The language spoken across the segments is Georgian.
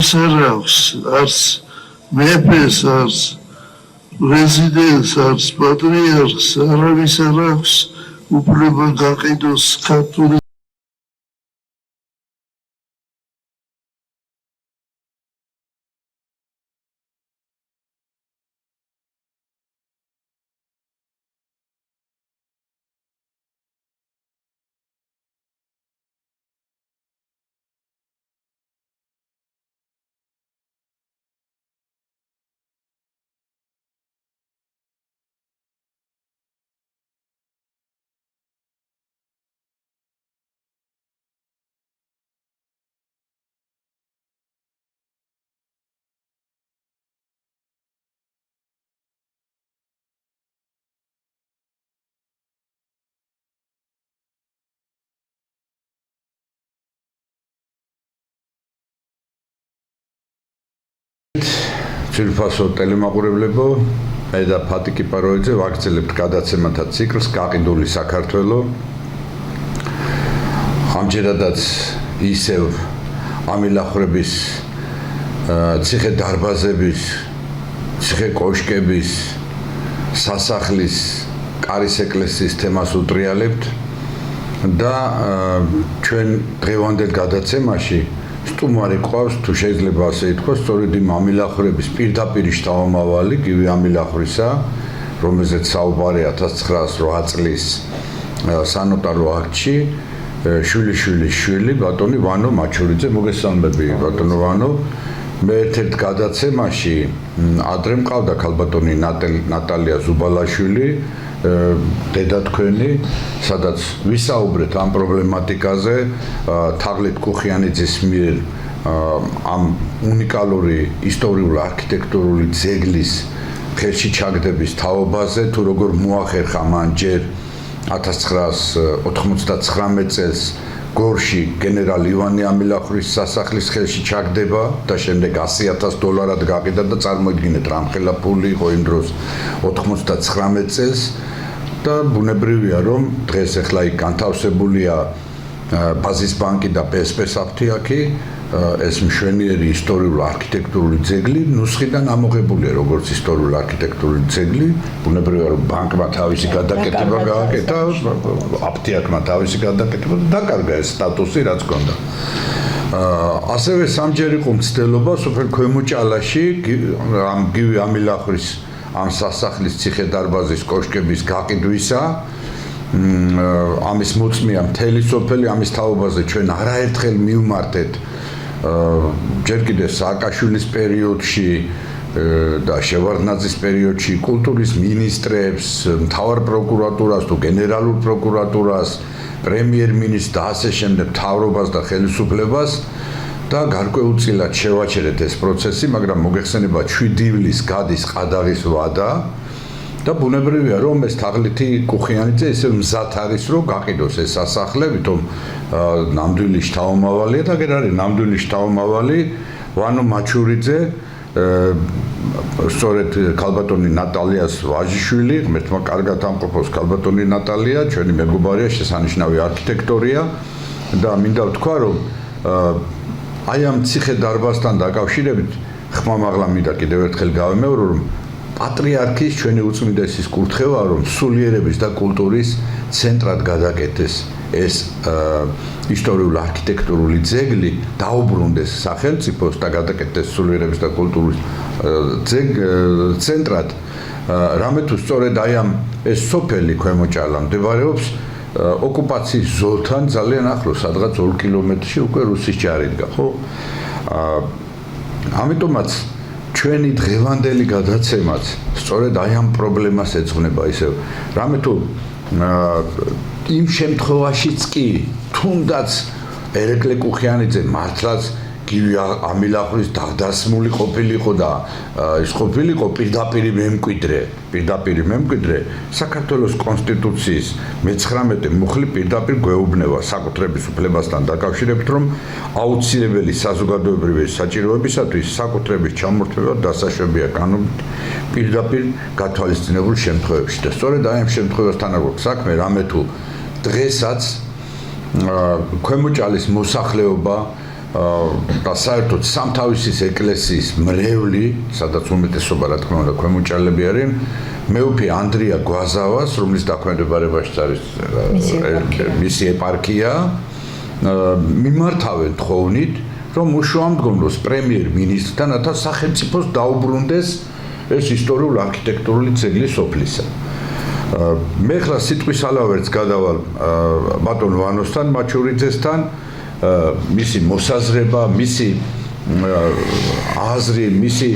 სერავს არც მეფეს არც პრეზიდენტს არც პატრიარქს არავის არ აქვს უფლება გაყიდოს ქართული ძირფასო ტელემაყურებლებო, მე და ფატი კიპაროიძე ვაგრძელებთ გადაცემათა ციკლს გაყიდული საქართველო. ამჯერადაც ისევ ამილახრების, ციხე დარბაზების, ციხე კოშკების, სასახლის, კარის ეკლესიის თემას უტრიალებთ და ჩვენ დღევანდელ გადაცემაში სტუმარი ყავს, თუ შეიძლება ასე ითქვას, სწორედ იმ ამილახრების პირდაპირ შთამომავალი, გივი ამილახრისა, რომელზეც საუბარია 1908 წლის სანოტარო აქტში, შვილიშვილის შვილი, ბატონი ვანო მაჩურიძე. მოგესალმები, ბატონო ვანო. მე ერთ-ერთ გადაცემაში ადრე მყავდა ქალბატონი ნატალია ზუბალაშვილი, დედა თქვენი, სადაც ვისაუბრეთ ამ პრობლემატიკაზე, თაღლით კუხიანიძის მიერ ამ უნიკალური ისტორიული არქიტექტურული ძეგლის ხელში ჩაგდების თაობაზე, თუ როგორ მოახერხა მან ჯერ 1999 წელს გორში გენერალ ივანე ამილახრის სასახლის ხელში ჩაგდება და შემდეგ $100,000 გაყიდა და წარმოიდგინეთ რამხელა ფული იყო იმ დროს 99 წელს და ბუნებრივია რომ დღეს ახლა იქ განთავსებულია ბაზის ბანკი და PSP საფთიაქი, ეს მშვენიერი ისტორიული არქიტექტურული ძეგლი ნუსხიდან ამოღებულია როგორც ისტორიული არქიტექტურული ძეგლი, ბუნებრივია რომ ბანკმა თავისი გადაკეთება გააკეთა, აფთიაქმა თავისი გადაკეთება და დაკარგა ეს სტატუსი რაც ჰქონდა. ასევე სამჯერ იყო მცდელობა სოფელ ქვემოჭალაში ამ გივი ამილახრის ამ სასახლის ციხე დარბაზის კოშკების გაყიდვისა, ამის მოწმეა მთელი სოფელი, ამის თაობაზე ჩვენ არაერთხელ მივმართეთ ჯერ კიდევ სააკაშვილის პერიოდში და შევარდნაძის პერიოდში კულტურის მინისტრებს, მთავარ პროკურატურას თუ გენერალურ პროკურატურას, პრემიერ-მინისტრს და ასე შემდეგ მთავრობას და ხელისუფლებას და გარკვეულწილად შევაჩერეთ ეს პროცესი, მაგრამ მოგეხსენება 7 ივლისს გადის ყადაღის ვადა და ბუნებრივია რომ ეს თაღლითი კუხიანიძე ისე მზად არის რომ გაყიდოს ეს სასახლე, ვითომ ნამდვილი შთამომავალია და გერ არის ნამდვილი შთამომავალი ვანო მაჩურიძე, სწორედ ქალბატონი ნატალიას ვაჟიშვილი, ღმერთმა კარგად ამყოფოს ქალბატონი ნატალია, ჩვენი მეგობარია, შესანიშნავი არქიტექტორია და მინდა ვთქვა რომ აი ამ ციხე დარბაზთან დაკავშირებით ხმამაღლა მინდა კიდევ ერთხელ გავემეორო რომ პატრიარქის ჩვენი უწმიდესის კურთხევა რომ სულიერების და კულტურის ცენტრად გადაკეთეს ეს ისტორიული არქიტექტურული ძეგლი, დაუბრუნდეს სახელმწიფოს და გადაკეთდეს სულიერების და კულტურის ცენტრად, რამე თუ სწორედ აი ამ ეს სოფელი ქვემოჭალა მდებარეობს ოკუპაციის ზოლთან ძალიან ახლოს, სადღაც 2 კილომეტრში უკვე რუსის ჯარი დგა, ხო? ამიტომაც ჩვენი დღევანდელი გადაცემაც სწორედ აი ამ პრობლემას ეძღვნება ისევ. რამე თუ იმ შემთხვევაშიც კი თუნდაც ერეკლე კუხიანიძე მართლაც გივი ამილახრის დაღდასმული ყოფილიყო და ის ყოფილიყო პირდაპირ მემკვიდრე საქართველოს კონსტიტუციის 19 მუხლი პირდაპირ გვეუბნება საკუთრების უფლებასთან დაკავშირებით, რომ აუცილებელი საზოგადოებრივი საჭიროებისათვის საკუთრების ჩამორთმევა დასაშვებია კანონით პირდაპირ გათვალისწინებულ შემთხვევებში და სწორედ აი ამ შემთხვევასთან აქვს საქმე, რამე თუ დღესაც ქვემოჭალის მოსახლეობა და საერთოდ სამთავისის ეკლესიის მრევლი, სადაც უმეტესობა რა თქმა უნდა ქვემოჭრელები არიან, მეუფე ანდრია გვაზავას, რომლის დაქვემდებარებაშიც არის მისი ეპარქია, მიმართავენ თხოვნით, რომ უშუამდგომლოს პრემიერ-მინისტრთან, რათა სახელმწიფოს დაუბრუნდეს ეს ისტორიულ არქიტექტურული ძეგლი სოფლისა. მე ხლა სიტყვის ალავერს გადავალ ბატონ ვანოსთან, მაჩურიძესთან, მისი მოსაზრება, მისი აზრი, მისი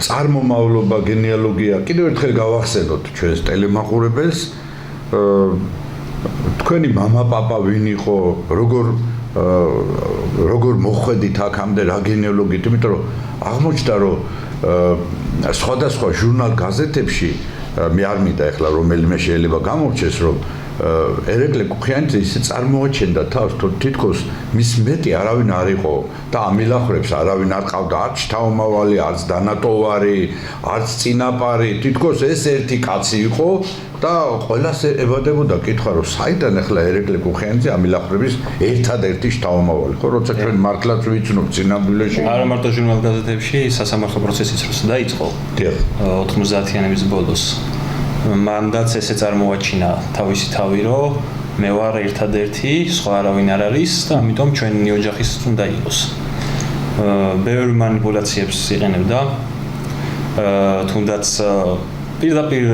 წარმომავლობა, გენეალოგია კიდევ ერთხელ გავახსენოთ ჩვენს ტელემაყურებელს. თქვენი მამა-პაპა ვინ იყო, როგორ მოხვედით აქამდე რა გენეალოგიით, იმიტომ რომ აღმოჩნდა რომ სხვადასხვა ჟურნალ-გაზეთებში მე არ მინდა ეხლა რომელიმე შეიძლება გამორჩეს რომ ერეკლე კუხიანიძე ისე წარმოაჩენდა თავს თითქოს მის მეტი არავინ არ იყო და ამილახრებს არავინ არ ყავდა არც შთაომავალი, არც დანატოვარი, არც წინაპარი, თითქოს ეს ერთი კაცი იყო და ყველას ებადებოდა კითხვა რომ საიდან ახლა ერეკლე კუხიანიძე ამილახრების ერთადერთი შთაომავალი ხო როცა ჩვენ მართლაც ვიცნობ წინამბილეში არა მარტო ჟურნალ-გაზეთებში სასამართლო პროცესიც როცა დაიწყო 90-იანების ბოლოს მანდაც ესე წარმოაჩინა თავისი თავი რომ მე ვარ ერთადერთი სხვა არავინ არ არის და ამიტომ ჩვენი ოჯახის უნდა იყოს ბევრი მანიპულაციებს იყენებდა თუნდაც პირდაპირ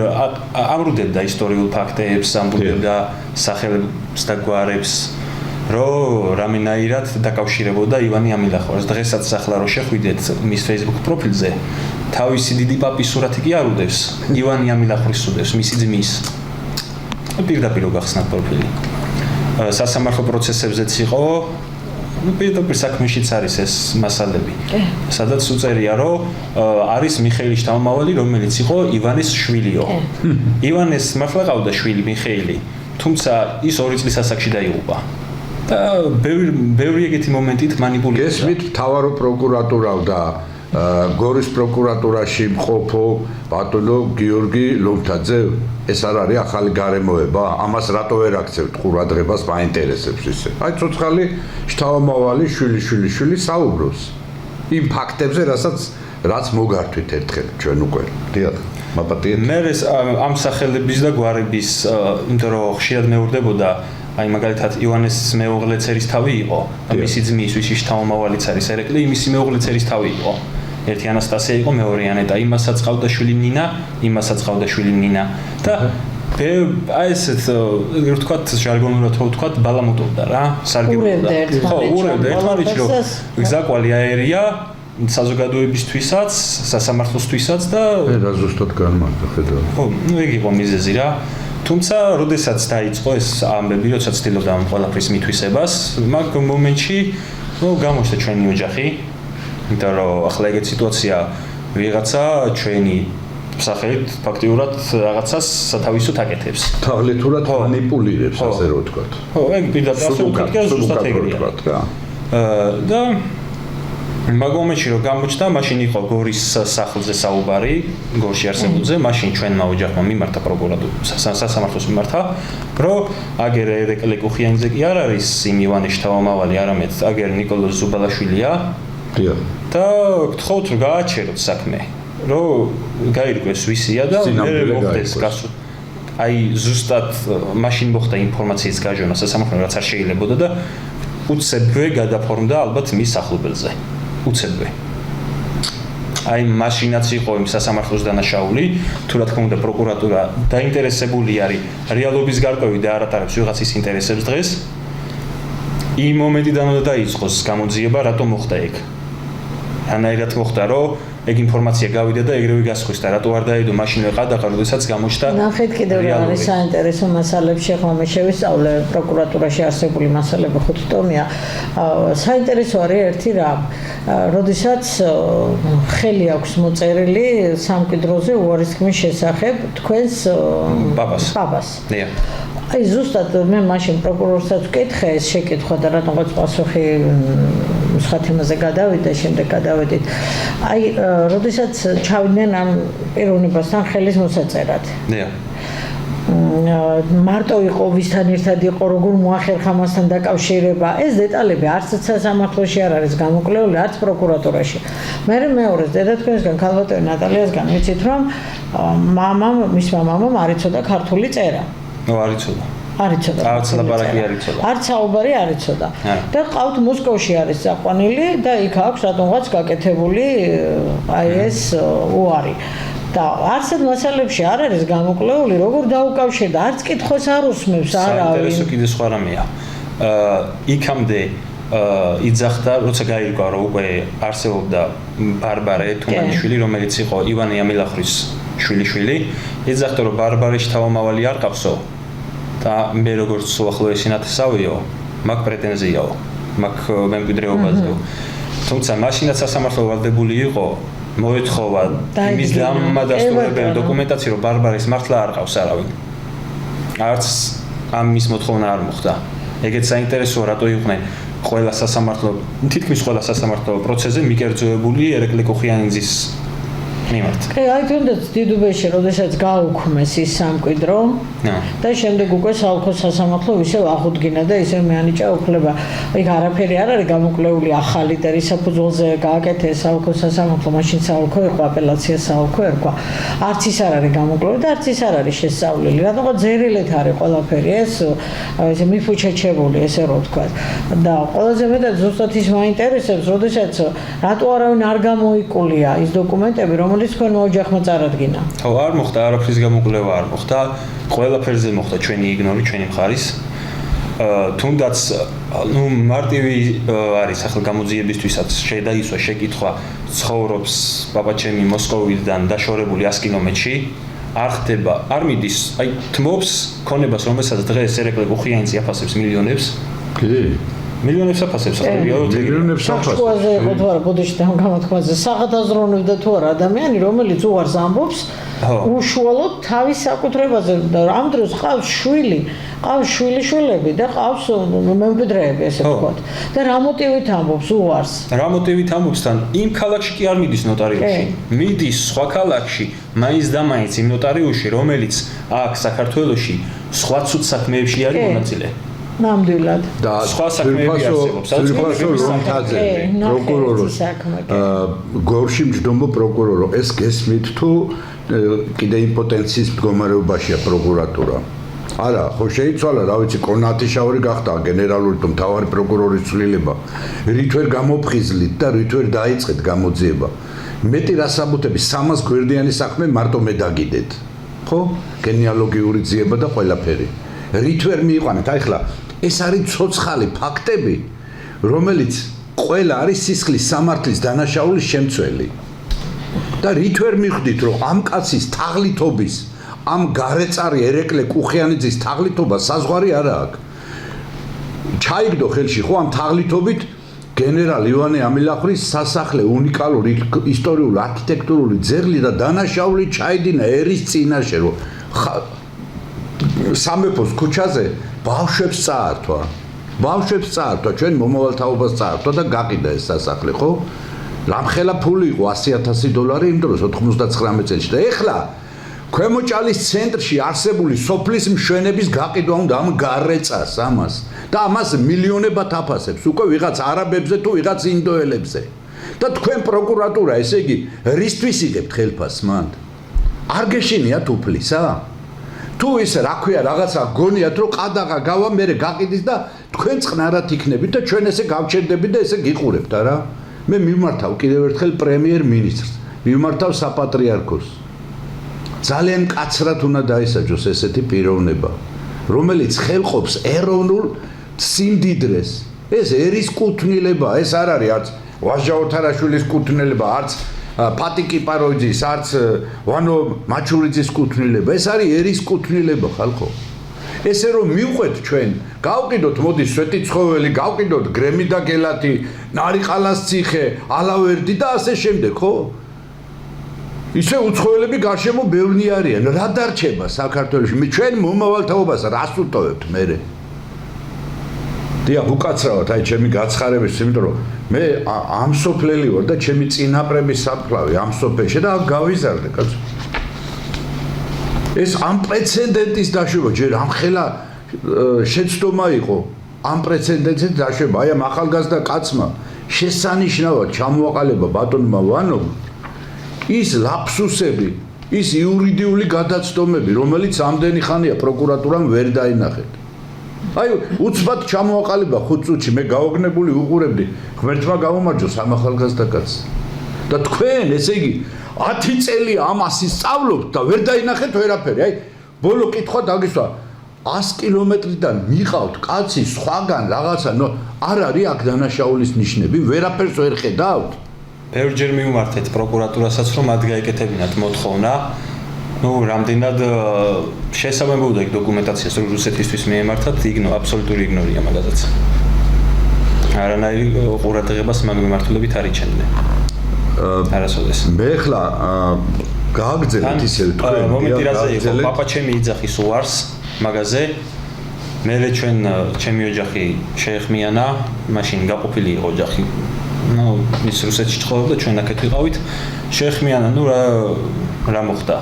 ამრუდებდა ისტორიულ ფაქტებს, ამრუდებდა სახელებს და გვარებს, რომ რამენაირად დაკავშირებოდა ივანი ამილახვარს. დღესაც ახლა რო შეხვიდეთ მის Facebook პროფილზე, თავისი დიდი პაპის სურათი კი არ უდევს, ივანი ამილახვის უდევს, მისი ძმის. პირდაპირ გახსნათ პროფილი. სასამართლო პროცესებზეც იყო პირდაპირ საქმეშიც არის ეს მასალები. სადაც უწერია, რომ არის მიხეილი შთამომავალი, რომელიც იყო ივანეს შვილიო. ივანეს მართლა ყავდა შვილი მიხეილი, თუმცა ის 2 წლის ასაკში დაიღუპა. და ბევრი ეგეთი მომენტით მანიპულირდა. გესმით, მთავარო პროკურატურა და გორის პროკურატურაში მყოფო ბატონო გიორგი ლომთაძე ეს არ არის ახალი გარემოება? ამას რატო ვერ აქცევთ ყურადღებას მაინტერესებს ისე. აი ცოცხალი შთაომავალი შვილი საუბრობს იმ ფაქტებზე, რაც მოგართვით ერთხელ ჩვენ უკვე. დიახ, მაპატიეთ. მე ამ სახელების და გვარების, იმიტომ რომ ხშირად მეურდებოდა აი მაგალითად ივანეს მეუღლეც ერისთავი იყო და მისი ძმის ვისი შთაომავალიც არის ერეკლე, იმისი მეუღლეც ერისთავი იყო. ერთი ანასტასია იყო, მეორე ანეტა, იმასაც ყავდა შვილი ნინა, იმასაც ყავდა შვილი ნინა და აი ესეთ ვთქვათ ჟარგონურად რო ვთქვათ ბალამუტობდა რა, სარგებლობდა. ხო, ურევდა ერთმანეთს რომ გზაკვალი აერია საზოგადოებისთვისაც, სასამართლოსთვისაც და რა ზუსტად განმარტა ხედავ. ხო, ეგ იყო მიზეზი რა. თუმცა, როდესაც დაიწყო ეს ამბები, როცა ცდილობდა ამ ყველაფრის მითვისებას, მაგ მომენტში გამოჩნდა ჩვენი ოჯახი, იმიტომ რომ ახლა ეგეთ სიტუაცია ვიღაცა ჩვენი სახელით ფაქტიურად რაღაცას სათავისოდ აკეთებს. თავლეთურად მანიპულირებს, ასე რომ ვთქვათ. ხო, ეგ პირდაპირ ასე ვთქვათ, ზუსტად ეგრეა. და მაგ მომენტში რომ გამოჩნდა, მაშინ იყო გორის სახლზე საუბარი, გორში არსებულზე, მაშინ ჩვენმა ოჯახმა მიმართა სასამართლოს მიმართა, რომ აგერ ერეკლე კუხიანიძე კი არ არის იმ ივანეს შთაომავალი, არამედ აგერ ნიკოლოზ ზუბალაშვილია. და გთხოვთ რომ გააჩეროთ საქმე, რომ გაირკვეს ვისია და მე მოხდეს გასულ. აი ზუსტად მაშინ მოხდა ინფორმაციის გაჟონა სასამართლომ, რაც არ შეიძლებოდა და უცებვე გადაფორმდა ალბათ მის სახლობელზე. უცებვე. აი მაშინაც იყო იმ სასამართლოს დანაშაული, თუ რა თქმა უნდა პროკურატურა დაინტერესებული არის რეალობის გარკვევით და არ ატარებს ვიღაცის ინტერესებს დღეს. იმ მომენტიდან უნდა დაიწყოს გამოძიება, რატომ მოხდა ეგ. რანაირად მოხდა, რომ ეგ ინფორმაცია გავიდა და ეგრევე გასხვეს და რატო არ დაედო მაშინვე ყადაყა, როდესაც გამოჩნდა. ნახეთ კიდევ რა არის საინტერესო მასალებში, ხომ მე შევისწავლე პროკურატურაში არსებული მასალები 5 ტომია. საინტერესო არის ერთი რამ, როდესაც ხელი აქვს მოწერილი სამკვიდროზე უარისქმის შესახებ თქვენს პაპას. აი ზუსტად მე მაშინ პროკურორსაც ვკითხე ეს შეკითხვა და რატომღაც პასუხი სხვა თემაზე გადავიდა, შემდეგ გადავედით. აი, როდესაც ჩავიდნენ ამ პიროვნებასთან ხელის მოსაწერად. მარტო იყო ვისთან ერთად იყო როგორ მოახერხა მასთან დაკავშირება ეს დეტალები არც სასამართლოში არ არის გამოკლეული არც პროკურატურაში მე მეორეს დედათქვენისგან ქალბატონი ნატალიასგან ვიცით რომ მისმა მამამ არ იცოდა ქართული წერა არ იცოდა არც ლაპარაკი არ იცოდა არც საუბარი არ იცოდა და ყავთ მოსკოვში არის წაყვანილი და იქ აქვს რატომღაც გაკეთებული აი ეს უარი და არსად მასალებში არ არის გამოკლეული როგორ დაუკავშირდა არც კითხვას არ უსმევს არავინ საინტერესო კიდე სხვა რამეა იქამდე იძახდა როცა გაირკვა რომ უკვე არსებობდა ბარბარე თუმანიშვილი რომელიც იყო ივანე ამილახრის შვილიშვილი იძახდა რომ ბარბარეში თავმავალი არ ყავსო და მე როგორც უახლოესი ნათესავიო მაგ პრეტენზიაო მაგ მემკვიდრეობაზეო თუმცა მაშინაც სასამართლო ვალდებული იყო მოეთხოვა იმის დამადასტურებელი დოკუმენტაცია რომ ბარბარის მართლა არ ყავს არავინ არც ამის მოთხოვნა არ მოხდა ეგეც საინტერესოა რატო იყვნენ ყველა სასამართლო თითქმის ყველა სასამართლო პროცესზე მიკერძოებული ერეკლე კოხიანიძის მიმართ კი აი თუნდაც დიდუბეში როდესაც გაუქმეს ის სამკვიდრო და შემდეგ უკვე საოლქო სასამართლო ისევ აღუდგინა და ისევ მეანიჭა უფლება იქ არაფერი არ არის გამოკლეული ახალი და რის საფუძველზე გააკეთეს საოლქო სასამართლო მაშინ საოლქო იყო აპელაცია საოლქო ერქვა არც ის არ არის გამოკლეული და არც ის არ არის შესწავლილი რატომღაც ზერილეთ არის ყველაფერი ეს ესე მიფუჩეჩებული ესე რო ვთქვა და ყველაზე მეტად ზუსტად ის მაინტერესებს როდესაც რატო არავინ არ გამოიკულია ის დოკუმენტები რომელიც თქვენ მოოჯახმა წარადგინა. ხო, არ მოხდა არაფრის გამოკვლევა არ მოხდა. ყველაფერზე მოხდა ჩვენი იგნორი, ჩვენი მხარის. თუნდაც ნუ მარტივი არის ახლა გამოძიებისთვისაც შედაისვა შეკითხვა ცხოვრობს პაპაჩემი მოსკოვიდან დაშორებული 100 კილომეტრში არ ხდება, არ მიდის, აი თმობს ქონებას რომელსაც დღეს ერეკლე კუხიანიცი აფასებს მილიონებს. კი მილიონებს აფასებს ახლა მილიონებს აფასებს. შუაზე იყო თუ არა ბოდიში და გამოთქვაზე საღადაზროვნებდა თუ არა ადამიანი რომელიც უარს ამბობს უშუალოდ თავის საკუთრებაზე და ამ დროს ყავს შვილი ყავს შვილიშვილები და ყავს მემკვიდრეები ესე ვთქვათ და რა მოტივით ამბობს უარს რა მოტივით ამბობს თან იმ ქალაქში კი არ მიდის ნოტარიუსში მიდის სხვა ქალაქში მაინც და მაინც იმ ნოტარიუსში რომელიც აქ საქართველოში სხვა ცუდ საქმეებში არის მონაწილე ნამდვილად და სხვა საქმეები არსებობს ლომთაძე პროკურორო გორში მჯდომო პროკურორო ეს გესმით თუ კიდე იმპოტენციის მდგომარეობაშია პროკურატურა არა ხო შეიცვალა რა ვიცი კონათიშაური გახდა გენერალური თუ მთავარი პროკურორის ცვლილება რით ვერ გამოფხიზლით და რით ვერ დაიწყეთ გამოძიება მეტი რასაბუთები 300 გვერდიანი საქმე მარტო მე დაგიდეთ ხო გენეალოგიური ძიება და ყველაფერი რით ვერ მიიყვანეთ აი ხლა ეს არის ცოცხალი ფაქტები რომელიც ყველა არის სისხლის სამართლის დანაშაულის შემცველი და რით ვერ მიხვდით რომ ამ კაცის თაღლითობის ამ გარეწარი ერეკლე კუხიანიძის თაღლითობა საზღვარი არა აქვს ჩაიგდო ხელში ხო ამ თაღლითობით გენერალ ივანე ამილახრის სასახლე უნიკალური ისტორიული არქიტექტურული ძეგლი და დანაშაული ჩაიდინა ერის წინაშე რომ სამეფოს ქუჩაზე ბავშვებს წაართვა ჩვენ მომავალთაობას წაართვა და გაყიდა ეს სასახლე ხო რამხელა ფული იყო $100,000 იმ დროს 99 წელს და ეხლა ქვემოჭალის ცენტრში არსებული სოფლის მშვენების გაყიდვა უნდა ამ გარეწას ამას და ამას მილიონებად აფასებს უკვე ვიღაც არაბებზე თუ ვიღაც ინდოელებზე და თქვენ პროკურატურა ესე იგი რისთვის იღებთ ხელფასს მან არ გეშინიათ უფლისა თუ ის რა ქვია რაღაცა გონიათ რომ ყადაღა გავა მე გაყიდის და თქვენ წყნარად იქნებით და ჩვენ ესე გავჩერდებით და ესე გიყურებთ არა მე მიმართავ კიდევ ერთხელ პრემიერ მინისტრს მიმართავ საპატრიარქოს ძალიან კაცრად უნდა დაისაჯოს ესეთი პიროვნება რომელიც ხელყოფს ეროვნულ სიმდიდრეს ეს ერის კუთვნილება ეს არ არის არც ვაჟა ოთარაშვილის კუთვნილება არც ფატი კიპაროიძის არც ვანო მაჩურიძის კუთვნილება ეს არის ერის კუთვნილება ხალხო ესე რომ მივყვეთ ჩვენ გავყიდოთ მოდი სვეტიცხოველი გავყიდოთ გრემიდა გელათი ნარიყალას ციხე ალავერდი და ასე შემდეგ ხო ისე უცხოელები გარშემო ბევრი არიან რა დარჩება საქართველოში ჩვენ მომავალთაობას რას უტოვებთ მე დიახ უკაცრავად აი ჩემი გაცხარების იმიტომ რომ მე ამ სოფლელი ვარ და ჩემი წინაპრების საფლავი ამ სოფელში და გავიზარდე კაცო ეს ამ პრეცედენტის დაშვება ჯერ ამხელა შეცდომა იყო ამ პრეცედენტის დაშვება აი ამ ახალგაზრდა კაცმა შესანიშნავად ჩამოაყალიბა ბატონმა ვანომ ის ლაფსუსები ის იურიდიული გადაცდომები რომელიც ამდენი ხანია პროკურატურამ ვერ დაინახეთ აი უცბად ჩამოაყალიბა 5 წუთში მე გაოგნებული უყურებდი ღმერთმა გამომარჯოს ამ ახალგაზრდა კაცს და თქვენ ესე იგი 10 წელი ამას ისწავლობთ და ვერ დაინახეთ ვერაფერი აი ბოლო კითხვა დაგისვა 100 კილომეტრიდან მიყავთ კაცი სხვაგან რაღაცა არ არის აქ დანაშაულის ნიშნები ვერაფერს ვერ ხედავთ ბევრჯერ მივმართეთ პროკურატურასაც რომ მათ გაეკეთებინათ მოთხოვნა რამდენად შესაბამებოდა იქ დოკუმენტაციას რომ რუსეთისთვის მიემართათ აბსოლუტური იგნორია მაგაზაც არანაირი ყურადღებას მაგ მიმართულებით არ იჩენდნენ არასოდეს მე ხლა გააგზავნეთ ისე თქვენ მომენტი რაზე იყო პაპა ჩემი იძახის უარს მაგაზე მე ჩემი ოჯახი შეეხმიანა მაშინ გაყოფილი იყო ოჯახი ის რუსეთში ცხოვრობდა ჩვენ აქეთ ვიყავით შეეხმიანა რა მოხდა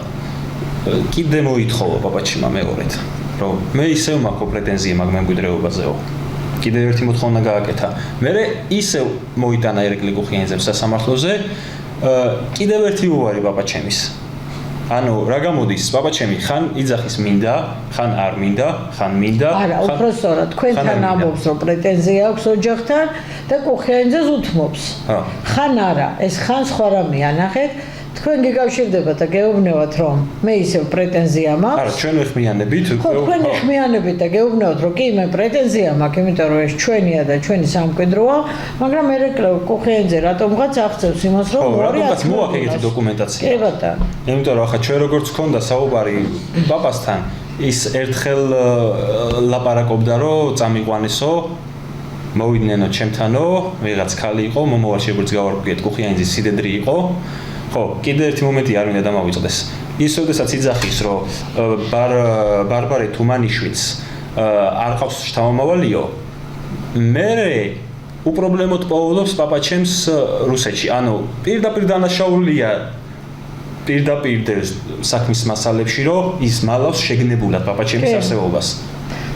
კიდე მოითხოვა პაპაჩიმა მეორედ რომ მე ისევ მაქვს პრეტენზია მაგ მემკვიდრეობაზეო კიდე ერთი მოთხოვნა გააკეთა მე ისევ მოიტანა ერეკლი გუხიანიძემ სასამართლოზე კიდევ ერთი უარი პაპაჩემის ანუ რა გამოდის პაპაჩემი ხან იძახის მინდა ხან არ მინდა ხან მინდა არა უფრო სწორად თქვენთან ამბობს რომ პრეტენზია აქვს ოჯახთან და გუხიანიძეს უთმობს ხან არა ეს ხან სხვა რამეა ნახეთ თქვენ გიკავშირდებათ და გეუბნევათ რომ მე ისევ პრეტენზია მაქვს არა ჩვენ ვეხმიანებით ხო თქვენ ვეხმიანებით და გეუბნევათ რომ კი მე პრეტენზია მაქვს იმიტომ რომ ეს ჩვენია და ჩვენი სამკვიდროა მაგრამ ერეკლე გუხიანიძე რატომღაც აღწევს იმას რომ ორი მოაქვს ეგეთი დოკუმენტაცია კი ბატონო იმიტომ რომ ახლა ჩვენ როგორც გქონდა საუბარი პაპასთან ის ერთხელ ლაპარაკობდა რომ წამიყვანესო მოვიდნენ ჩემთანო ვიღაც ხალი იყო მომავალ შეგვიძლია გუხიანიძის სიდედრი იყო ხო, კიდე ერთი მომენტი არ მინდა დამავიწყდეს. ის როდესაც იძახის, რომ ბარბარე თუმანიშვილს არ ყავს შთამომავალიო, მე უპრობლემოდ პოულობს პაპაჩემს რუსეთში. ანუ პირდაპირ დანაშაულია პირდაპირ საქმის მასალებში, რომ ის მალავს შეგნებულად პაპაჩემის არსებობას.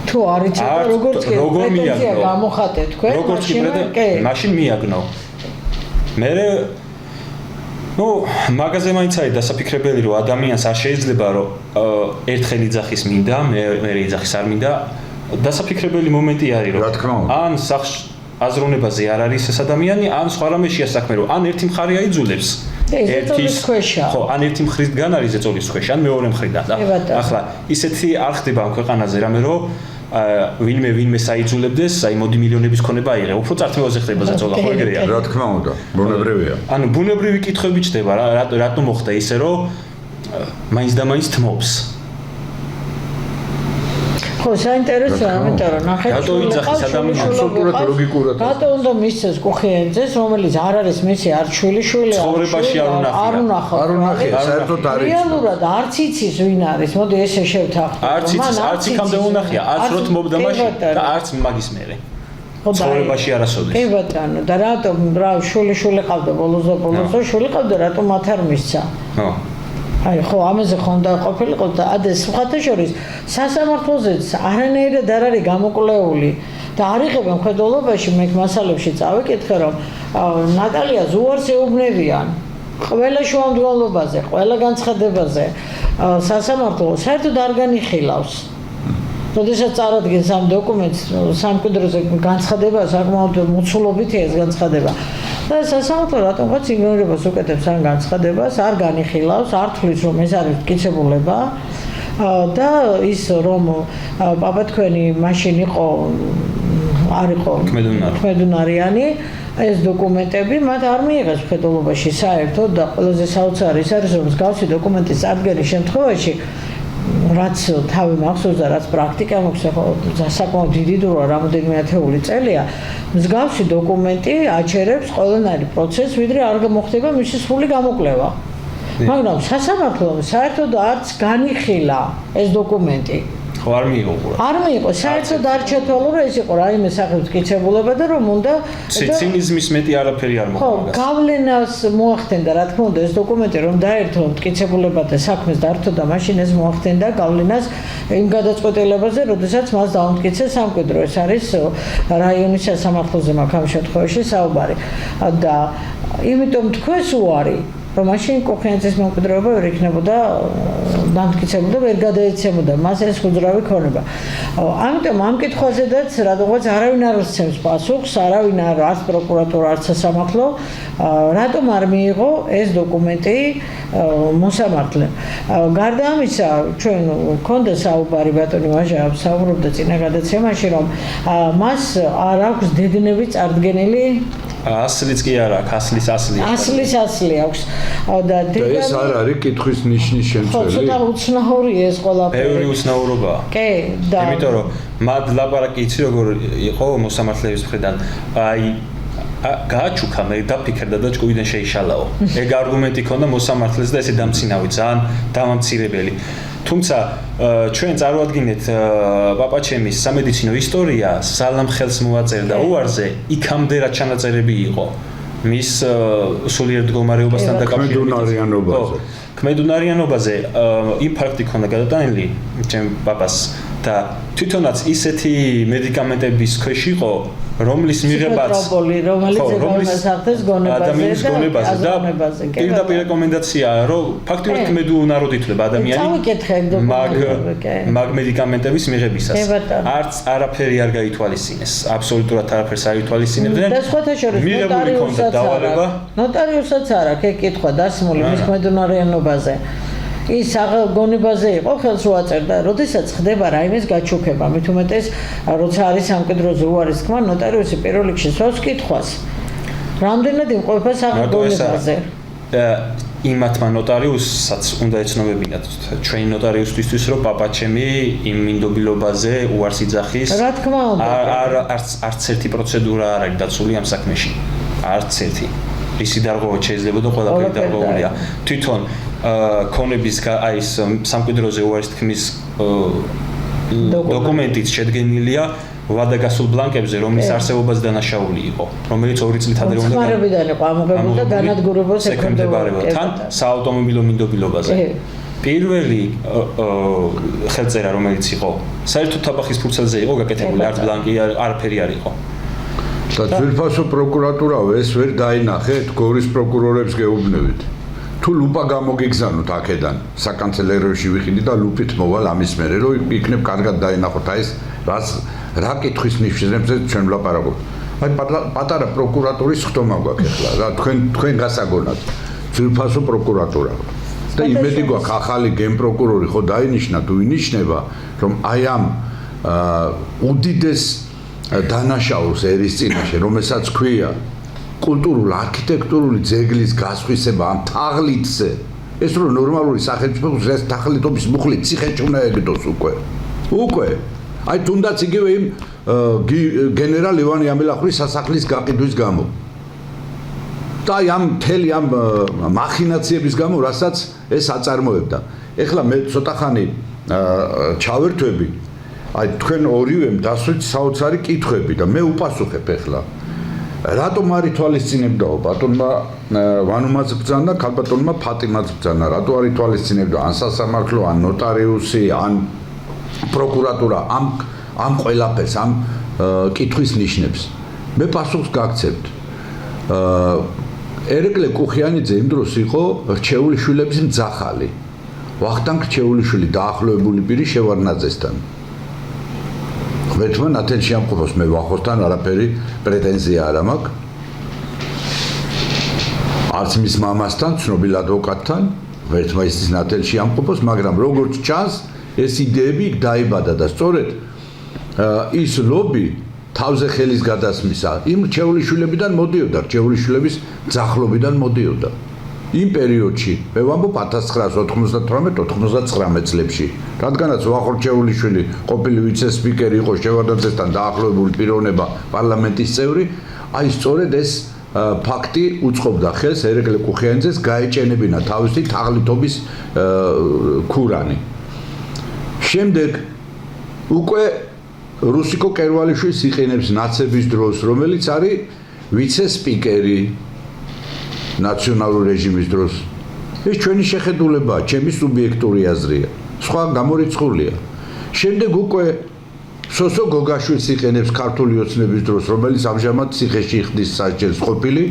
თუ არ იცოდა როგორც კი პრეტენზია გამოხატეთ თქვენ, მაშინ მიაგნო. მე მაგაზე მაინც არის დასაფიქრებელი რომ ადამიანს არ შეიძლება რომ ერთხელ იძახის მინდა, მე იძახის არ მინდა. დასაფიქრებელი მომენტი არის რომ ან სახს აზროვნებაზე არ არის ეს ადამიანი, ან სხვა რამეშია საქმე რომ ან ერთი მხარე აიძულებს. ერთის ქვეშა. ხო, ან ერთი მხრიდან არის ზეწოლის ქვეშ, ან მეორე მხრიდან და ახლა ისეთი არ ხდება ამ ქვეყანაზე რამე რომ ვინმე საიძულებდეს, აი მოდი მილიონების ქონება აიღე. უფრო წართმევაზე ხდება ზეწოლა, ხო ეგრეა? რა თქმა უნდა, ბუნებრივია. ანუ ბუნებრივი კითხვები ჩდება რა, რატომ მოხდა ისე რომ მაინც და მაინც თმობს. ხო, საინტერესოა, ამიტომ რომ ნახეთ. რატო იძახის ადამიანს აბსოლუტურად ლოგიკურად. რატო უნდა მისცეს გუხიანიძეს, რომელიც არ არის მისი არც შვილი, ცხოვრებაში არ უნახია, საერთოდ არ იცის. რეალურად არც იცის ვინ არის. მოდი ესე შევთანხმდეთ. არც იქამდე უნახია, არც როთმობდა მაშინ და არც მაგის მერე. ცხოვრებაში არასოდეს. კი ბატონო, და რატომ რა შვილი ყავდა ბოლოს შვილი ყავდა, რატომ მათ არ მისცა? ხო. აი ხო ამაზე ხონდა ყოფილიყო და ადეს სხვათა შორის სასამართლოზეც არანაირად არ არის გამოკვლეული და არიღებენ მხედველობაში მე მასალებში წავიკითხე რომ ნატალია ზუარს ეუბნებიან ყველა შუამდგომლობაზე, ყველა განცხადებაზე სასამართლო საერთოდ არ განიხილავს. როდესაც წარადგენს ამ დოკუმენტს სამკვიდროზე განცხადება საკმაოდ მოცულობითია ეს განცხადება. და სასამართლო რატომღაც იგნორირებას უკეთებს ამ განცხადებას, არ განიხილავს, არ თვლის რომ ეს არის მტკიცებულება და ის რომ პაპა თქვენი მაშინ იყო არ იყო ქმედუნარიანი ეს დოკუმენტები მათ არ მიიღეს მხედველობაში საერთოდ და ყველაზე საოცარი ის არის რომ მსგავსი დოკუმენტის წარდგენის შემთხვევაში რაც თავი მახსოვს და რაც პრაქტიკა მაქვს საკმაოდ დიდი დროა რამოდენიმე ათეული წელია მსგავსი დოკუმენტი აჩერებს ყველანაირი პროცესს ვიდრე არ მოხდება მისი სრული გამოკვლევა მაგრამ სასამართლომ საერთოდ არც განიხილა ეს დოკუმენტი ხო არ მიიღო ყურადღება. არ მიიღო, საერთოდ არ ჩათვალო რომ ეს იყო რაიმე სახის მტკიცებულება და რომ უნდა ცინიზმის მეტი არაფერი არ ხო, მოხდა. გავლენას მოახდენდა, რა თქმა უნდა, ეს დოკუმენტი რომ დაერთო მტკიცებულებათა საქმეს დაერთო და მაშინ ეს მოახდენდა გავლენას იმ გადაწყვეტილებაზე, როდესაც მას დაუმტკიცეს სამკვიდრო. ეს არის რაიონის სასამართლოზე მაგ ამ შემთხვევაში საუბარი. და იმიტომ თქვენს უარი რომ მაშინ კოხიანცის მემკვიდრეობა ვერ იქნებოდა დამტკიცებული და ვერ გადაეცემოდა მას ეს უძრავი ქონება. ამიტომ ამ კითხვაზედაც რადგანაც არავინ არ ასცემს პასუხს, არავინ არც პროკურატურა, არც სასამართლო, რატომ არ მიიღო ეს დოკუმენტი მოსამართლემ. გარდა ამისა, ჩვენ გქონდა საუბარი ბატონი ვაჟა საუბრობდა წინა გადაცემაში, რომ მას არ აქვს დედნები წარდგენილი ასლიც კი არ აქვს, ასლის ასლი აქვს. და ეს არ არის კითხვის ნიშნის შემცველი. ხო, ცოტა უცნაურია ეს ყველაფერი. ბევრი უცნაურობაა. კი, და იმიტომ რომ მათ ლაპარაკი იცი როგორ იყო მოსამართლეების მხრიდან, აი გააჩუქა მე დაფიქრდა და ჭკუიდან შეიშალაო. ეგ არგუმენტი ქონდა მოსამართლეს და ესე დამცინავი ძალიან დამამცირებელი. თუმცა ჩვენ წარვადგინეთ პაპაჩემის სამედიცინო ისტორია სალამ ხელს მოაწერდა უარზე იქამდე რა ჩანაწერები იყო მის სულიერ მდგომარეობასთან დაკავშირებით. ქმედუნარიანობაზე იმ ფაქტი ქონდა გადატანილი ჩემ პაპას და თვითონაც ისეთი მედიკამენტების ქვეშ იყო რომლის მიღებაც რომელიც ადამიანის გონებაზე და პირდაპირ რეკომენდაციაა რომ ფაქტიურად ქმედუნაროდ ითვლება ადამიანი მაგ მედიკამენტების მიღებისას არც არაფერი არ გაითვალისწინეს აბსოლუტურად არაფერს არ ითვალისწინებდნენ და სხვათა შორის ნოტარიუსაც არ აქვს ეგ კითხვა დასმული მის ქმედუნარიანობაზე ის გონებაზე იყო ხელს უაწერდა, როდესაც ხდება რაიმეს გაჩუქება, მით უმეტეს როცა არის სამკვიდროზე უარის თქმა, ნოტარიუსი პირველ რიგში სვავს კითხვას. რამდენად იმყოფება საგონებაზე? იმათმა ნოტარიუსაც უნდა ეცნობებინათ ჩვენი ნოტარიუსთვის რომ პაპაჩემი იმ მინდობილობაზე უარს იძახის. რა თქმა უნდა. არც ერთი პროცედურა არ არის დაცული ამ საქმეში. არც ერთი. ისი დარღვევა შეიძლება და ყველაფერი დარღვეულია. თვითონ ქონების აი ეს სამკვიდროზე უარის თქმის დოკუმენტიც შედგენილია ვადაგასულ ბლანკებზე, რომლის არსებობაზე დანაშაული იყო, რომელიც 2 წლით ადრე უნდა გამარებიდან იყო ამოღებული და განადგურებულს ექვემდებარება თან საავტომობილო მინდობილობაზე. პირველი ხელწერა რომელიც იყო, საერთოდ თაბახის ფურცელზე იყო გაკეთებული, არც ბლანკი არაფერი არ იყო. და ძვირფასო პროკურატურავ ეს ვერ დაინახეთ, გორის პროკურორებს გეუბნებით. თუ ლუპა გამოგიგზავნოთ აქედან, საკანცელეროში ვიყიდით და ლუპით მოვალ ამის მერე, რომ იქნებ კარგად დაინახოთ აი ეს რა კითხვის ნიშნებზე ჩვენ ვლაპარაკობთ. აი პატარა პროკურატურის ხტომა გვაქვს ახლა რა თქვენ გასაგონად ძვირფასო პროკურატურა. და იმედი გვაქვს ახალი გენპროკურორი ხო დაინიშნა თუ ინიშნება, რომ აი ამ უდიდეს დანაშაულს ერის წინაშე, რომელსაც ქვია კულტურული არქიტექტურული ძეგლის გასხვისება ამ თაღლითზე ეს რო ნორმალური სახელმწიფოს ეს თაღლითობის მუხლით ციხეში უნდა ეგდოს უკვე აი თუნდაც იგივე იმ გენერალ ივან იამილახვილის სასახლის გაყიდვის გამო და აი ამ მთელი ამ მახინაციების გამო რასაც ეს აწარმოებდა ეხლა მე ცოტა ხანი ჩავერთვები აი თქვენ ორივემ დასვით საოცარი კითხვები და მე უპასუხებ ეხლა რატომ არ ითვალისწინებდაო ბატონმა ვანუმაც ბრძანა და ქალბატონმა ფატიმაც ბრძანა რატო არ ითვალისწინებდა ან სასამართლო ან ნოტარიუსი ან პროკურატურა ამ ყველაფერს ამ კითხვის ნიშნებს მე პასუხს გაგცემთ ერეკლე კუხიანიძე იმ დროს იყო რჩეული შვილების მძახალი ვახტანგ რჩეულიშვილი დაახლოებული პირი შევარნაძესთან ერთმა ნათელში ამყოფოს მე ვახოსთან არაფერი პრეტენზია არ მაქვს არც მის მამასთან ცნობილ ადვოკატთან ერთმა ის ნათელში ამყოფოს მაგრამ როგორც ჩანს ეს იდეები დაიბადა და სწორედ ის ლობი თავზე ხელის გადასმისა იმ რჩეულიშვილებიდან მოდიოდა რჩეულიშვილების ძახლობიდან მოდიოდა იმ პერიოდში მე ვამბობ 1998-99 წლებში რადგანაც ვახორ რჩეულიშვილი ყოფილი ვიცე-სპიკერი იყო შევარდნაძესთან დაახლოებული პიროვნება პარლამენტის წევრი აი სწორედ ეს ფაქტი უწყობდა ხელს ერეკლე კუხიანიძეს გაეჭენებინა თავისი თაღლითობის ქურანი შემდეგ უკვე რუსიკო კერვალიშვილს იყენებს ნაცების დროს, რომელიც არის ვიცე-სპიკერი ნაციონალური რეჟიმის დროს. ეს ჩვენი შეხედულებაა, ჩემი სუბიექტური აზრია. სხვა გამორიცხულია. შემდეგ უკვე სოსო გოგაშვილს იყენებს ქართული ოცნების დროს, რომელიც ამჟამად ციხეში ხდის სასჯელს ყოფილი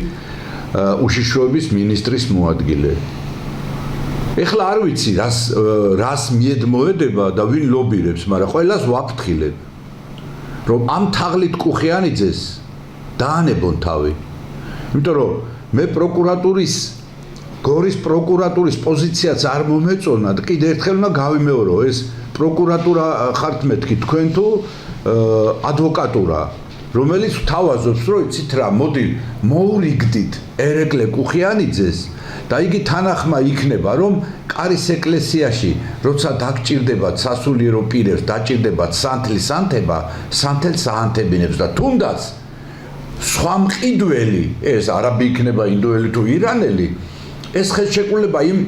უშიშროების მინისტრის მოადგილე. ეხლა არ ვიცი რას მიედმოედება და ვინ ლობირებს, მაგრამ ყველას ვაფრთხილებ, რომ ამ თაღლით კუხიანიძეს დაანებონ თავი. იმიტომ რომ მე პროკურატურის გორის პროკურატურის პოზიციაც არ მომეწონა და კიდევ ერთხელ უნდა გავიმეორო, ეს პროკურატურა ხართ მეთქი თქვენ თუ ადვოკატურა, რომელიც თავაზობს, რომ იცით რა, მოდი მოურიგდით ერეკლე კუხიანიძეს და იგი თანახმა იქნება, რომ კარის ეკლესიაში, როცა დაგჭირდებათ სასულიერო პირებს, დაჭირდებათ სანთლის ანთება, სანთელს აანთებინებს და თუნდაც სხვა მყიდველი, ეს არაბი იქნება, ინდოელი თუ ირანელი, ეს ხელშეკრულება იმ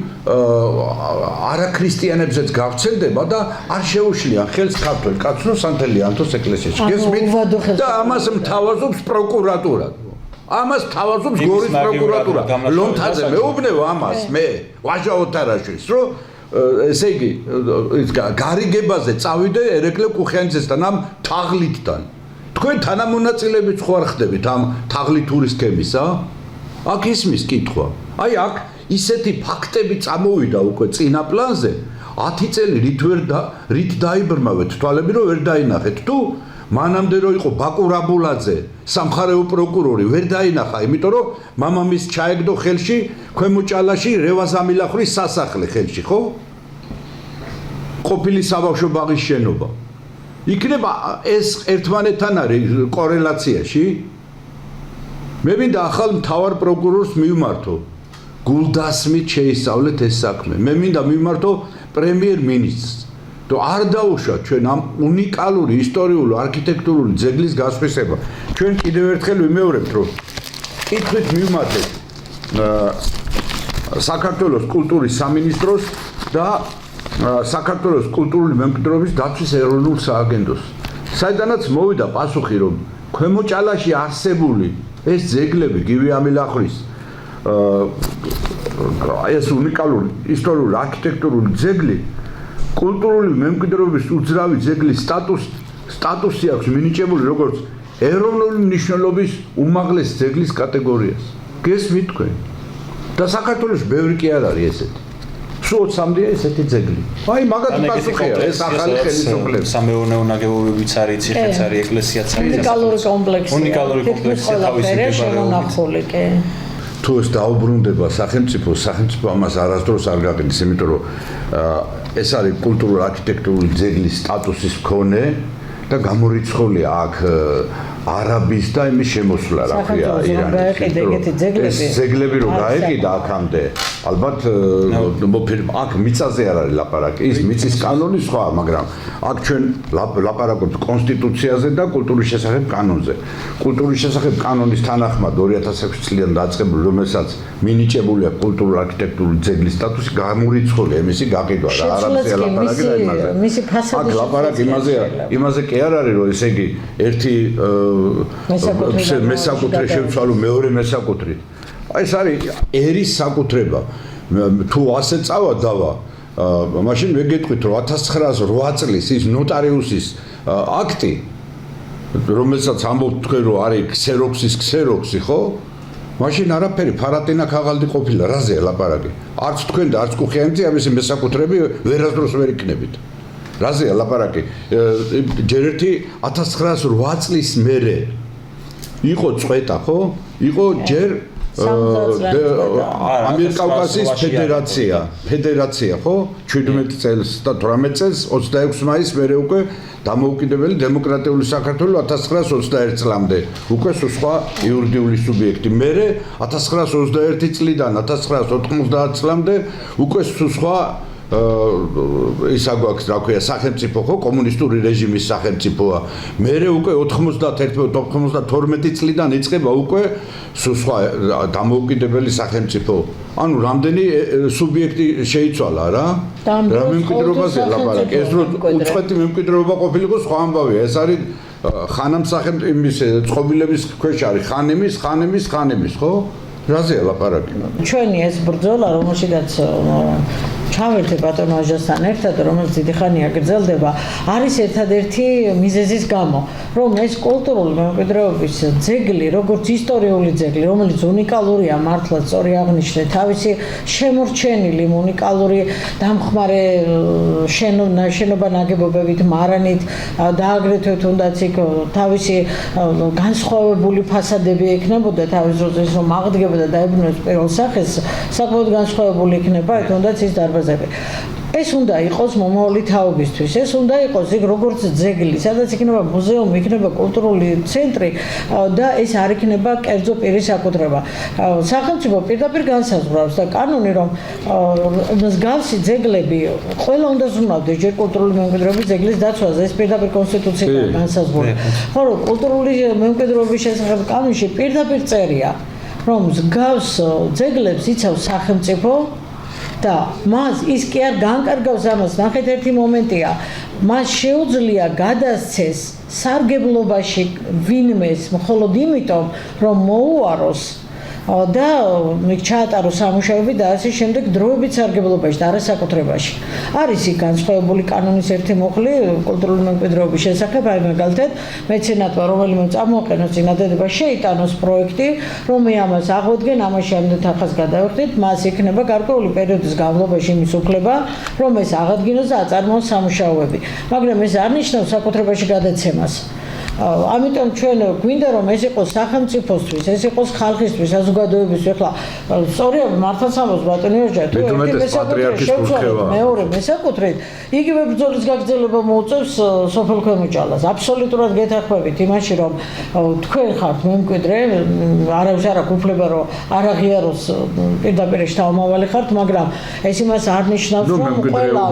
არაქრისტიანებზეც გავრცელდება და არ შეუშლიან ხელს ქართველ კაცს, რომ სანთელი ანთოს ეკლესიაში. გესმით? და ამას მთავაზობს პროკურატურა. ამას თავაზობს გორის პროკურატურა. ლონთაძე მეუბნება ამას, მე ვაჟა ოთარაშვილს, რომ ესე იგი გარიგებაზე წავიდე ერეკლე კუხიანიძესთან ამ თაღლითთან. თქვენ თანამონაწილეებიც ხო არ ხდებით ამ თაღლითური სქემისა? აქ ისმის კითხვა. აი აქ ისეთი ფაქტები წამოვიდა უკვე წინა პლანზე, 10 წელი რით დაიბრმავეთ თვალები, რომ ვერ დაინახეთ. თუ მანამდე რო იყო ბაკუ რაბულაძე, სამხარეო პროკურორი, ვერ დაინახა, იმიტომ რომ მამამის ჩაეგდო ხელში ქვემო ჭალაში რევაზ ამილახრის სასახლე ხელში, ხო? ყოფილი საბავშვო ბაღის შენობა. იქნება ეს ერთმანეთთან არის კორელაციაში? მე მინდა ახალ მთავარ პროკურორს მივმართო. გულდასმით შეისწავლეთ ეს საქმე. მე მინდა მივმართო პრემიერ-მინისტრს. და არ დაუშვათ ჩვენ ამ უნიკალური ისტორიული არქიტექტურული ძეგლის გასხვისება. ჩვენ კიდევ ერთხელ ვიმეორებთ, რომ კითხვით მივმართეთ საქართველოს კულტურის სამინისტროს და საქართველოს კულტურული მემკვიდრეობის დაცვის ეროვნულ სააგენტოს. საიდანაც მოვიდა პასუხი, რომ ქვემო ჭალაში არსებული ეს ძეგლები, გივი ამილახრის ეს უნიკალური ისტორიული არქიტექტურული ძეგლი კულტურული მემკვიდრეობის უძრავი ძეგლის სტატუსი აქვს მინიჭებული როგორც ეროვნული მნიშვნელობის უმაღლეს ძეგლის კატეგორიას. გესმით თქვენ? და საქართველოს ბევრი კი არ არის ესეთი. სულ 20-მდეა ესეთი ძეგლი. აი მაგათი პასუხია ეს ახალი ხელისუფლება. სამეურნეო ნაგებობებიც არის, ციხეც არის, ეკლესიაც არის. უნიკალური კომპლექსი. უნიკალური კომპლექსი თავისი მდებარეობს. თუ ეს დაუბრუნდება სახელმწიფო ამას არასდროს არ გაყიდის, იმიტომ რომ ეს არის კულტურული არქიტექტურული ძეგლის სტატუსის მქონე და გამორიცხულია აქ არაბის და იმის შემოსვლა რა ქვია ირანის. ეს ძეგლები რო გაეყიდა აქამდე, ალბათ აქ მიწაზე არ არის ლაპარაკი, ის მიწის კანონი სხვა, მაგრამ აქ ჩვენ ლაპარაკობთ კონსტიტუციაზე და კულტურის შესახებ კანონზე. კულტურის შესახებ კანონის თანახმად 2006 წლიდან დაწყებული, რომელსაც მინიჭებული აქვს კულტურული არქიტექტურული ძეგლის სტატუსი, გამორიცხულია იმისი გაყიდვა რა, არამზეა ლაპარაკი და იმაზე. აქ ლაპარაკი იმაზე კი არ არის, რომ ესე იგი ერთი მესაკუთრე შევცვალო მეორე მესაკუთრით. აი ეს არის ერის საკუთრება. თუ ასე წავა დავა, მაშინ მე გეტყვით, რომ 1908 წლის ის ნოტარიუსის აქტი, რომელსაც ამბობთ თქვენ, რომ არის ქსეროქსი, ხო? მაშინ არაფერი ფარატინა ქაღალდი ყოფილა, რაზეა ლაპარაკი? არც თქვენ და არც კუხიანიძე ამისი მესაკუთრები ვერასდროს ვერ იქნებით. რაზეა ლაპარაკი? ჯერ ერთი 1908 წლის მერე იყო წვეტა, ხო? იყო ჯერ ამიერკავკასიის ფედერაცია, ხო? 17 წელს და 18 წელს 26 მაისს მერე უკვე დამოუკიდებელი დემოკრატიული საქართველო 1921 წლამდე უკვე სხვა იურიდიული სუბიექტი. მერე 1921 წლიდან 1990 წლამდე უკვე სხვა ისა გვაქვს რა ქვია სახელმწიფო ხო კომუნისტური რეჟიმის სახელმწიფოა მერე უკვე 91-92 წლიდან იწყება უკვე სხვა დამოუკიდებელი სახელმწიფო ანუ რამდენი სუბიექტი შეიცვალა რა რა მემკვიდრეობაზე ლაპარაკი ეს რო უწყვეტი მემკვიდრეობა ყოფილიყო სხვა ამბავია ეს არის ხანამ სახელმწიფოს წყობილების ქვეშ არის ხანემის ხო რაზეა ლაპარაკი ჩვენი ეს ბრძოლა რომელშიდაც ჩავერთე ბატონო აჟასთან ერთად რომელიც დიდი ხანია გრძელდება არის ერთადერთი მიზეზის გამო რომ ეს კულტურული მემკვიდრეობის ძეგლი როგორც ისტორიული ძეგლი რომელიც უნიკალურია მართლა სწორი აღნიშნე თავისი შემორჩენილი უნიკალური დამხმარე შენობა ნაგებობებით მარანით და აგრეთვე თუნდაც იქ თავისი განსხვავებული ფასადები ექნებოდა თავის როდეს რომ აღდგებოდა და დაებრუნოს პირველ სახეს საკმაოდ განსხვავებული იქნება თუნდაც ის დარბაზები ეს უნდა იყოს მომავალი თაობისთვის ეს უნდა იყოს იქ როგორც ძეგლი სადაც იქნება მუზეუმი იქნება კულტურული ცენტრი და ეს არ იქნება კერძო პირის საკუთრება სახელმწიფო პირდაპირ განსაზღვრავს და კანონი რომ მსგავსი ძეგლები ყველა უნდა ზრუნავდეს ჯერ კულტურული მემკვიდრეობის ძეგლის დაცვაზე ეს პირდაპირ კონსტიტუციიდან განსაზღვრული ხოლო კულტურული მემკვიდრეობის შესახებ კანონში პირდაპირ წერია რომ მსგავს ძეგლებს იცავს სახელმწიფო და მას ის კი არ განკარგავს ამას ნახეთ ერთი მომენტია მას შეუძლია გადასცეს სარგებლობაში ვინმეს მხოლოდ იმიტომ რომ მოუაროს და ჩაატაროს სამუშაოები და ასე შემდეგ დროებით სარგებლობაში და არასაკუთრებაში არის იქ განსხვავებული კანონის ერთი მუხლი კულტურული მემკვიდრეობის შესახებ აი მაგალითად მეცენატმა რომელიმე წამოაყენოს წინადადება შეიტანოს პროექტი რომ მე ამას აღვდგენ ამაში ამდენ თანხას გადავხდით მას იქნება გარკვეული პერიოდის განმავლობაში იმის უფლება რომ ეს აღადგინოს და აწარმოოს სამუშაოები მაგრამ ეს არ ნიშნავს საკუთრებაში გადაცემას ამიტომ ჩვენ გვინდა რომ ეს იყოს სახელმწიფოსთვის, ეს იყოს ხალხისთვის, საზოგადოებისთვის. ეხლა სწორია მართლაც ამბობს ბატონი ოჯახი, თუ ერთი მესაკუთრე შევცვალოთ მეორე მესაკუთრით, იგივე ბრძოლის გაგრძელება მოუწევს სოფელ ქვემოჭალას. აბსოლუტურად გეთანხმებით იმაში, რომ თქვენ ხართ მემკვიდრე, არავის არ აქვს უფლება რომ არ აღიაროს პირდაპირ შთამომავალი ხართ, მაგრამ ეს იმას არ ნიშნავს, რომ ყველა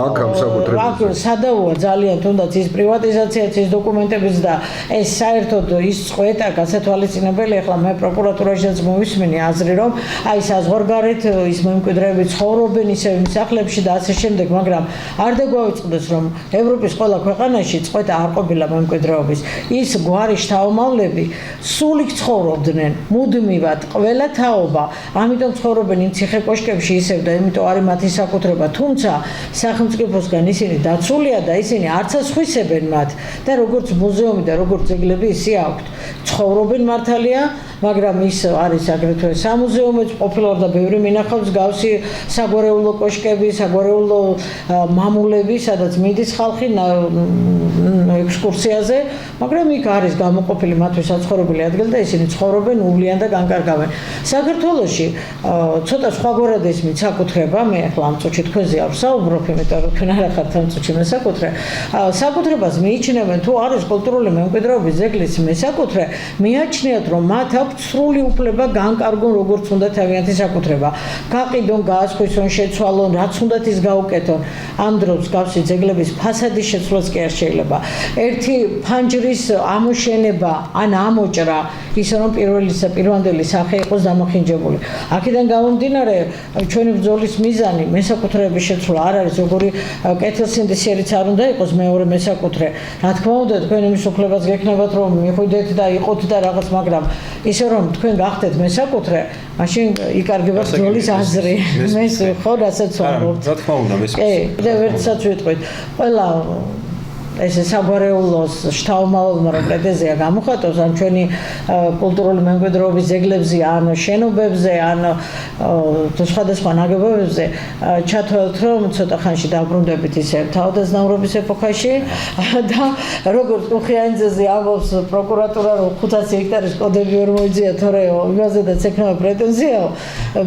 აქ ამსაკუთრებით სადავოა ძალიან თუნდაც ის პრივატიზაციაც ის დოკუმენტების და ეს საერთოდ ის წვეტა გასათვალისწინებელი ახლა მე პროკურატურაშიც მოვისმენი აზრი რომ აი საზღვარგარეთ ის მემკვიდრეები ცხოვრობენ ისევ სახლებში და ასე შემდეგ მაგრამ არ დაგვაიწყდეს რომ ევროპის ყველა ქვეყანაში წვეტა არ ყოფილა მემკვიდრეობის ის გვარი შთამომავლები სულიქ ცხოვრობდნენ მუდმივად ყველა თაობა ამიტომ ცხოვრობენ იმ ციხე კოშკებში ისევ და იმიტომ არის მათი საკუთრება თუმცა სახელმწიფოსგან ისინი დაცულია და ისინი არც ასხვისებენ მათ და როგორც მუზეუმი და როგორც ძეგლები ისე აქვთ ცხოვრობენ მართალია მაგრამ ის არის აგრეთვე სამუზეუმოც ყოფილად და ბევრი მინახავს გავსი საგვარეულო კოშკები საგვარეულო მამულები სადაც მიდის ხალხი ექსკურსიაზე მაგრამ იქ არის გამოყოფილი მათთვის საცხოვრებელი ადგილი და ისინი ცხოვრობენ უვლიან და განკარგავენ საქართველოში ცოტა სხვაგვარად ესმით საკუთრება მე ახლა ამ წუთში თქვენზე არ ვსაუბრობ იმიტომ რომ თქვენ არ ახართ ამ წუთში მესაკუთრე საკუთრებას მიიჩნევენ თუ არის კულტურული მემკვიდრეობის ძეგლის მესაკუთრე მიაჩნიათ რომ მათ აქვთ სრული უფლება განკარგონ როგორც უნდა თავიანთი საკუთრება გაყიდონ გაასხვისონ შეცვალონ რაც უნდათ ის გაუკეთონ ამ დროს გავსი ძეგლების ფასადის შეცვლაც კი არ შეიძლება ერთი ფანჯრის ამოშენება ან ამოჭრა ისე რომ პირვანდელი სახე იყოს დამახინჯებული აქედან გამომდინარე ჩვენი ბრძოლის მიზანი მესაკუთრეების შეცვლა არ არის როგორი კეთილსინდისიერიც არ უნდა იყოს მეორე მესაკუთრე რა თქმა უნდა თქვენ იმის უფლებაც გექნებათ რომ მიხვიდეთ და იყოთ და რაღაც მაგრამ ისე რომ თქვენ გახდეთ მესაკუთრე მაშინ იკარგება ბრძოლის აზრი მე ხო რასაც ვამბობთ რა თქმა უნდა მესაკუთრე და ვერცაც ვიტყვით ყველა ეს საგვარეულოს შთამომავალმა რომ პრეტენზია გამოხატავს ან ჩვენი კულტურული მემკვიდრეობის ძეგლებზე ან შენობებზე ან სხვადასხვა ნაგებობებზე ჩათვალოთ რომ ცოტა ხანში დავბრუნდებით ისე თავდაზნაურობის ეპოქაში და როგორც უხიანძეზე ამბობს პროკურატურა რომ 500 ჰექტარის კოდები ვერ მოიძია თორე იმაზედაც ექნება პრეტენზია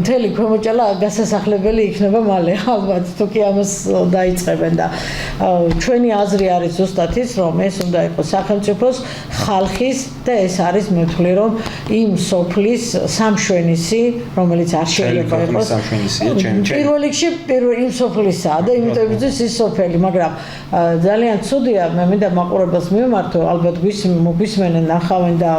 მთელი ქვემოჭალა გასასახლებელი იქნება მალე ალბათ თუ კი ამას დაიწყებენ და ჩვენი აზრი არის ზუსტად ის, რომ ეს უნდა იყოს სახელმწიფოს, ხალხის და ეს არის მე ვთვლი, რომ იმ სოფლის სამშვენისი, რომელიც არ შეიძლება იყოს. პირველ რიგში იმ სოფლისაა და იმიტომ იბრძვის ის სოფელი, მაგრამ ძალიან ცუდია, მე მინდა მაყურებელს მივმართო, ალბათ გვისმენენ, ნახავენ და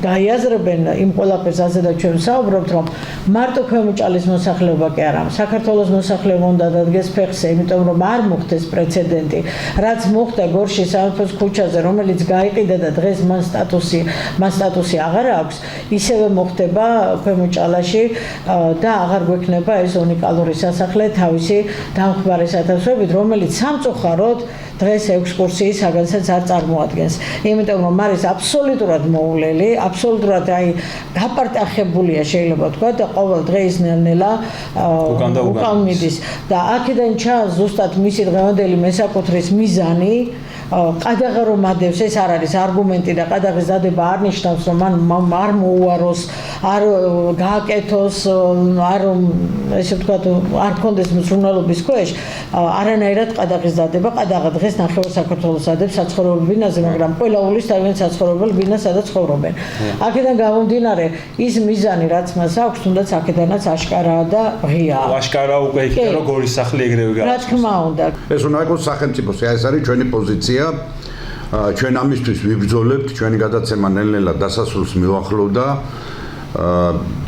გაიაზრებენ იმ ყველაფერს, ასედაც ჩვენ საუბრობთ, რომ მარტო ქვემოჭალის მოსახლეობა კი არა, საქართველოს მოსახლეობა უნდა დადგეს ფეხზე, იმიტომ რომ არ მოხდეს პრეცედენტი, რაც მოხდა გორში სამეფოს ქუჩაზე, რომელიც გაიყიდა და დღეს მან სტატუსი აღარ აქვს, ისევე მოხდება ქვემოჭალაში და აღარ გვექნება ეს უნიკალური სასახლე თავისი დამხმარე სათავსოებით, რომელიც სამწუხაროდ დღეს ექსკურსიის საგანსაც არ წარმოადგენს. იმიტომ რომ არის აბსოლუტურად მოულელი, აბსოლუტურად გაპარტახებულია შეიძლება თქვა და ყოველ დღე ის ნელ-ნელა უკან მიდის და აქედან ჩანს ზუსტად მისი დღევანდელი მესაკუთრის მიზანი ყადაღა რომ ადევს, ეს არ არის არგუმენტი და ყადაღის დადება არ ნიშნავს, რომ მან არ მოუაროს, არ გააკეთოს, არ ესე ვთქვათ, არ ქონდეს მზრუნველობის ქვეშ, არანაირად ყადაღის დადება, ყადაღა დღეს ნახევარ საქართველოს ადევს საცხოვრებელ ბინაზე, მაგრამ ყველაულის თავიანთ საცხოვრებელ ბინას სადაც ცხოვრობენ. აქედან გამომდინარე, ის მიზანი, რაც მას აქვს, თუნდაც აქედანაც აშკარაა და ღიაა. აშკარა უკვე იქნება, რომ გორის სახლი ეგრევე გააჩნდეს. რა თქმა უნდა. ეს უნდა იყოს სახელმწიფოს, ეს არის ჩვენი პოზიცია. ჩვენ ამისთვის ვიბრძოლებთ, ჩვენი გადაცემა ნელ-ნელა დასასრულს მივახლოვდა.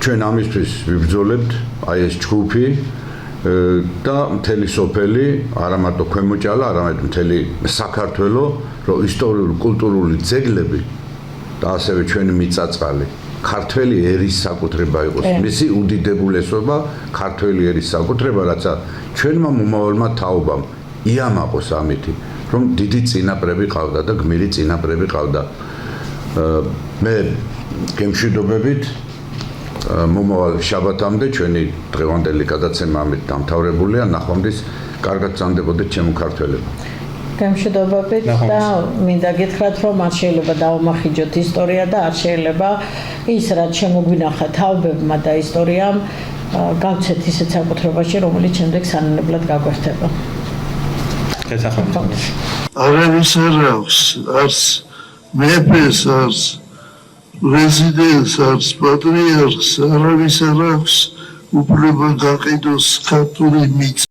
ჩვენ ამისთვის ვიბრძოლებთ, აი ეს ჯგუფი და მთელი სოფელი, არა მარტო ქვემოჭალა, არამედ მთელი საქართველო, რომ ისტორიული კულტურული ძეგლები და ასევე ჩვენი მიწა-წყალი ქართველი ერის საკუთრება იყოს. მისი უდიდებულესობა ქართველი ერის საკუთრება, რაცა ჩვენმა მომავალმა თაობამ იამაყოს ამითი, რომ დიდი წინაპრები ყავდა და გმირი წინაპრები ყავდა. მე გემშვიდობებით მომავალ შაბათამდე ჩვენი დღევანდელი გადაცემა ამით დამთავრებულია. ნახვამდის კარგად გრძანდებოდეთ ჩემო ქართველებო. გამშვიდობებით და მინდა გითხრათ, რომ არ შეიძლება დავამახიჯოთ ისტორია და არ შეიძლება ის, რაც შემოგვინახა თაობებმა და ისტორიამ, გავცეთ ისეთ საკუთრებაში, რომელიც შემდეგ სანანებლად გაგვერთება. არავის არ აქვს, არც მეფეს, არც პრეზიდენტს, არც პატრიარქს, არავის არ აქვს უფლება გაყიდოს ქართული მიწა.